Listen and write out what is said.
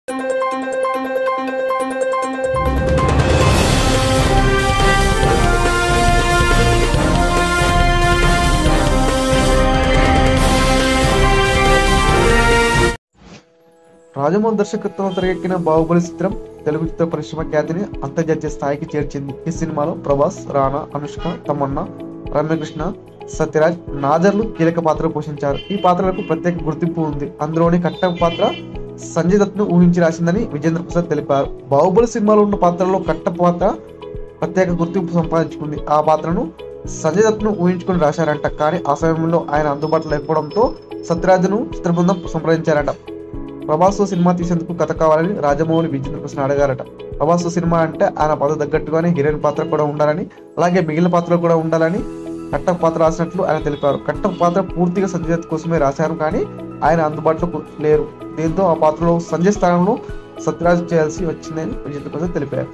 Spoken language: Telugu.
రాజమౌళి దర్శకత్వంలో తెరకెక్కిన బాహుబలి చిత్రం తెలుగు చిత్ర పరిశ్రమ ఖ్యాతిని అంతర్జాతీయ స్థాయికి చేర్చింది. ఈ సినిమాలో ప్రభాస్, రానా, అనుష్క, తమన్నా, రమ్యకృష్ణ, సత్యరాజ్, నాజర్లు కీలక పాత్రలు పోషించారు. ఈ పాత్రలకు ప్రత్యేక గుర్తింపు ఉంది. అందులోని కట్టప్ప పాత్ర సంజయ్ దత్ ను ఊహించి రాసిందని విజేంద్ర ప్రసాద్ తెలిపారు. బాహుబలి సినిమాలో ఉన్న పాత్రలో కట్టప్ప పాత్ర ప్రత్యేక గుర్తింపు సంపాదించుకుంది. ఆ పాత్రను సంజయ్ దత్ ను ఊహించుకుని రాశారంట. కానీ ఆ సమయంలో ఆయన అందుబాటులో లేకపోవడంతో సత్యరాజ్ను చిత్ర బృందం సంప్రదించారట. ప్రభాస్ తో సినిమా తీసేందుకు కథ కావాలని రాజమౌళి విజేంద్ర ప్రసాద్ అడిగారట. ప్రభాస్ తో సినిమా అంటే ఆయన పాత్ర తగ్గట్టుగానే హీరోయిన్ పాత్ర కూడా ఉండాలని, అలాగే మిగిలిన పాత్రలు కూడా ఉండాలని కట్టప్ప పాత్ర రాసినట్లు ఆయన తెలిపారు. కట్టప్ప పాత్ర పూర్తిగా సంజయ్ దత్ కోసమే రాశారు, కానీ ఆయన అందుబాటులో లేరు. దీంతో ఆ పాత్రలో సంజయ్ స్థానంలో సత్యరాజ్ చేయాల్సి వచ్చిందని విజేంద్ర ప్రసాద్ తెలిపారు.